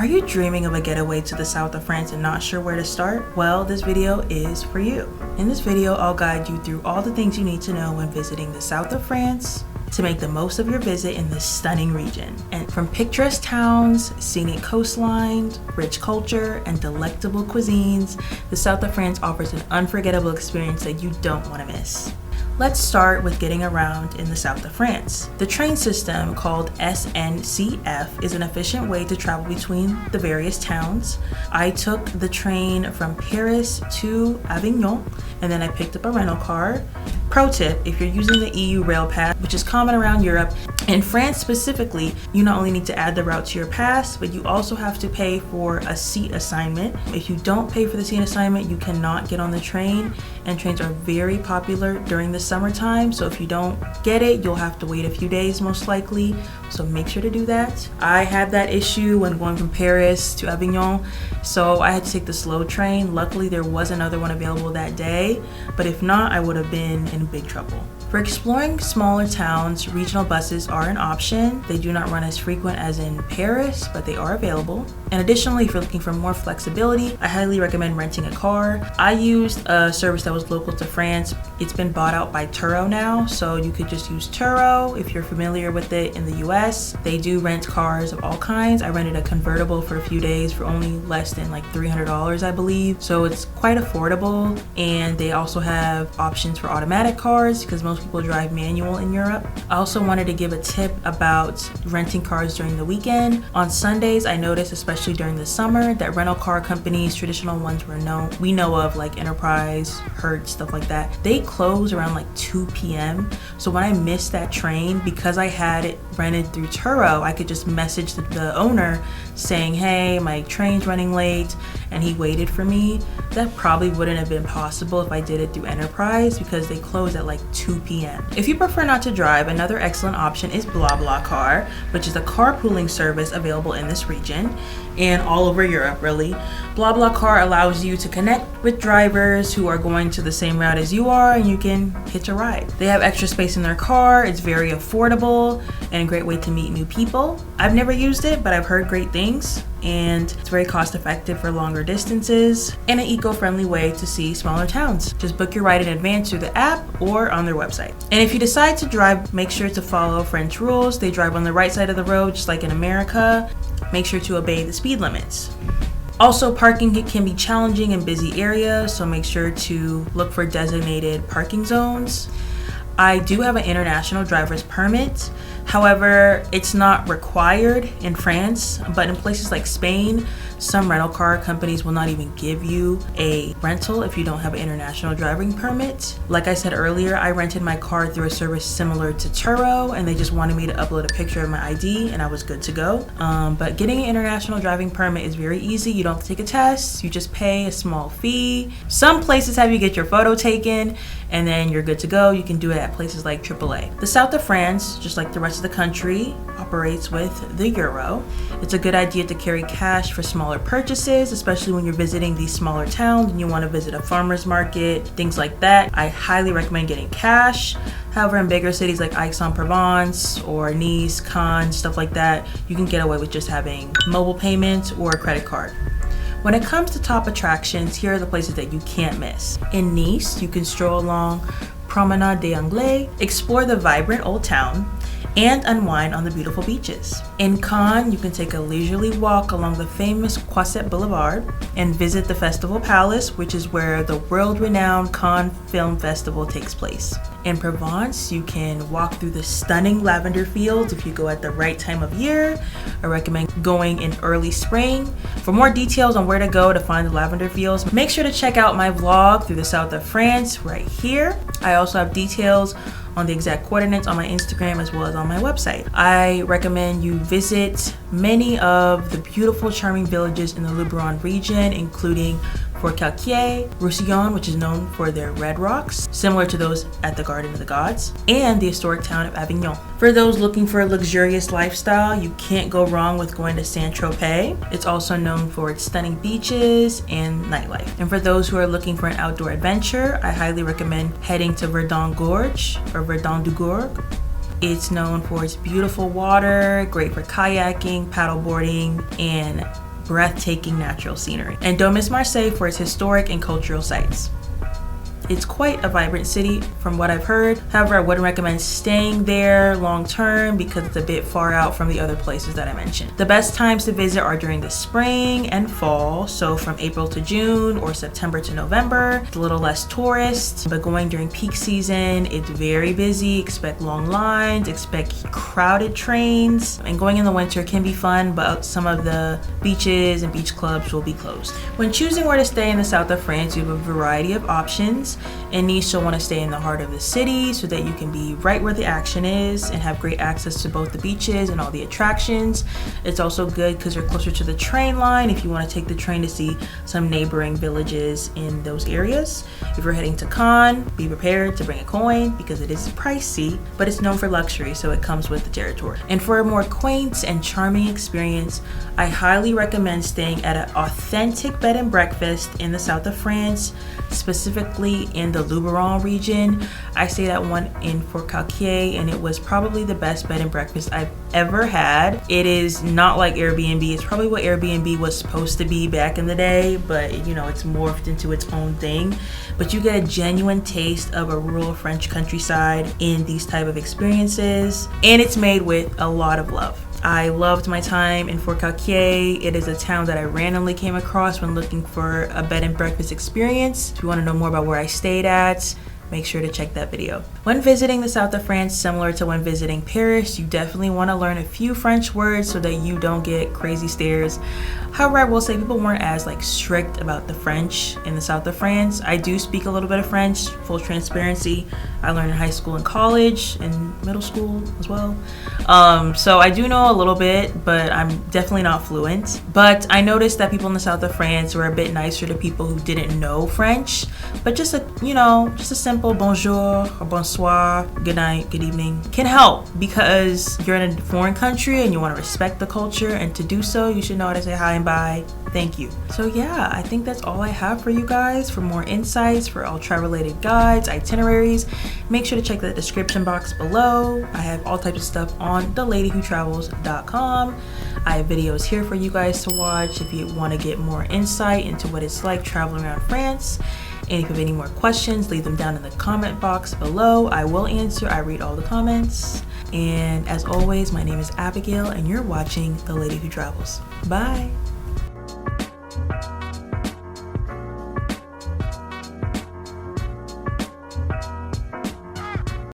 Are you dreaming of a getaway to the south of France and not sure where to start? Well, this video is for you. In this video, I'll guide you through all the things you need to know when visiting the south of France to make the most of your visit in this stunning region. And from picturesque towns, scenic coastlines, rich culture, and delectable cuisines, the south of France offers an unforgettable experience that you don't want to miss. Let's start with getting around in the south of France. The train system, called SNCF, is an efficient way to travel between the various towns. I took the train from Paris to Avignon, and then I picked up a rental car. Pro tip, if you're using the EU Rail Pass, which is common around Europe, in France specifically, you not only need to add the route to your pass, but you also have to pay for a seat assignment. If you don't pay for the seat assignment, you cannot get on the train, and trains are very popular during the summertime, so if you don't get it, you'll have to wait a few days most likely, so make sure to do that. I had that issue when going from Paris to Avignon, so I had to take the slow train. Luckily, there was another one available that day, but if not, I would have been in big trouble. For exploring smaller towns, regional buses are an option. They do not run as frequent as in Paris, but they are available. And additionally, if you're looking for more flexibility, I highly recommend renting a car. I used a service that was local to France. It's been bought out by Turo now, so you could just use Turo if you're familiar with it in the US. They do rent cars of all kinds. I rented a convertible for a few days for only less than like $300, I believe. So it's quite affordable, and they also have options for automatic cars because most people drive manual in Europe. I also wanted to give a tip about renting cars during the weekend. On Sundays, I noticed, especially during the summer, that rental car companies, traditional ones we know of, like Enterprise, Hertz, stuff like that, they close around like 2 p.m. So when I missed that train, because I had it rented through Turo, I could just message the owner saying, hey, my train's running late, and he waited for me. That probably wouldn't have been possible if I did it through Enterprise because they close at like 2 p.m. If you prefer not to drive, another excellent option is BlaBlaCar, which is a carpooling service available in this region and all over Europe, really. BlaBlaCar allows you to connect with drivers who are going to the same route as you are, and you can hitch a ride. They have extra space in their car, it's very affordable, and a great way to meet new people. I've never used it, but I've heard great things, and it's very cost effective for longer distances and an eco-friendly way to see smaller towns. Just book your ride in advance through the app or on their website. And if you decide to drive, make sure to follow French rules. They drive on the right side of the road, just like in America. Make sure to obey the speed limits. Also, parking can be challenging in busy areas, so make sure to look for designated parking zones. I do have an international driver's permit. However, it's not required in France, but in places like Spain, some rental car companies will not even give you a rental if you don't have an international driving permit. Like I said earlier, I rented my car through a service similar to Turo, and they just wanted me to upload a picture of my ID and I was good to go. But getting an international driving permit is very easy. You don't have to take a test, you just pay a small fee. Some places have you get your photo taken and then you're good to go. You can do it at places like AAA. The south of France, just like the rest of the country, operates with the euro. It's a good idea to carry cash for smaller purchases, especially when you're visiting these smaller towns and you want to visit a farmer's market, things like that. I highly recommend getting cash. However, in bigger cities like Aix-en-Provence or Nice, Cannes, stuff like that, you can get away with just having mobile payments or a credit card. When it comes to top attractions, here are the places that you can't miss. In Nice, you can stroll along Promenade des Anglais, explore the vibrant old town, and unwind on the beautiful beaches. In Cannes, you can take a leisurely walk along the famous Croisette Boulevard and visit the Festival Palace, which is where the world-renowned Cannes Film Festival takes place. In Provence, you can walk through the stunning lavender fields if you go at the right time of year. I recommend going in early spring. For more details on where to go to find the lavender fields, make sure to check out my vlog through the south of France right here. I also have details on the exact coordinates on my Instagram as well as on my website. I recommend you visit many of the beautiful, charming villages in the Luberon region, including Fort 𝐾𝐨𝐺, which is known for their red rocks, similar to those at the Garden of the Gods, and the historic town of Avignon. For those looking for a luxurious lifestyle, you can't go wrong with going to Saint-Tropez. It's also known for its stunning beaches and nightlife. And for those who are looking for an outdoor adventure, I highly recommend heading to Verdun Gorge or Verdun du Gourgue. It's known for its beautiful water, great for kayaking, paddleboarding, and breathtaking natural scenery. And don't miss Marseille for its historic and cultural sites. It's quite a vibrant city from what I've heard. However, I wouldn't recommend staying there long term because it's a bit far out from the other places that I mentioned. The best times to visit are during the spring and fall, so from April to June or September to November. It's a little less tourists, but going during peak season, it's very busy. Expect long lines, expect crowded trains, and going in the winter can be fun, but some of the beaches and beach clubs will be closed. When choosing where to stay in the south of France, you have a variety of options. In Nice, you'll want to stay in the heart of the city so that you can be right where the action is and have great access to both the beaches and all the attractions. It's also good because you're closer to the train line if you want to take the train to see some neighboring villages in those areas. If you're heading to Cannes, be prepared to bring a coin because it is pricey, but it's known for luxury, so it comes with the territory. And for a more quaint and charming experience, I highly recommend staying at an authentic bed and breakfast in the south of France, specifically in the Luberon region. I stayed at one in 𝐿𝐸, and it was probably the best bed and breakfast I've ever had. It is not like Airbnb. It's probably what Airbnb was supposed to be back in the day, but you know, it's morphed into its own thing. But you get a genuine taste of a rural French countryside in these type of experiences, and it's made with a lot of love. I loved my time in 𝐿𝐸. It is a town that I randomly came across when looking for a bed and breakfast experience. If you want to know more about where I stayed at, make sure to check that video. When visiting the south of France, similar to when visiting Paris, you definitely want to learn a few French words so that you don't get crazy stares. However, I will say people weren't as strict about the French in the south of France. I do speak a little bit of French, full transparency. I learned in high school and college and middle school as well. So I do know a little bit, but I'm definitely not fluent. But I noticed that people in the south of France were a bit nicer to people who didn't know French, but just a simple bonjour or bonsoir, good night, good evening can help because you're in a foreign country and you want to respect the culture, and to do so, you should know how to say hi and bye. Thank you. So yeah, I think that's all I have for you guys. For more insights, for all travel related guides, itineraries, make sure to check the description box below. I have all types of stuff on 𝐷𝐿adyWhoTravels.com. I have videos here for you guys to watch if you want to get more insight into what it's like traveling around France. And if you have any more questions, leave them down in the comment box below. I will answer. I read all the comments. And as always, my name is Abigail and you're watching The Lady Who Travels. Bye.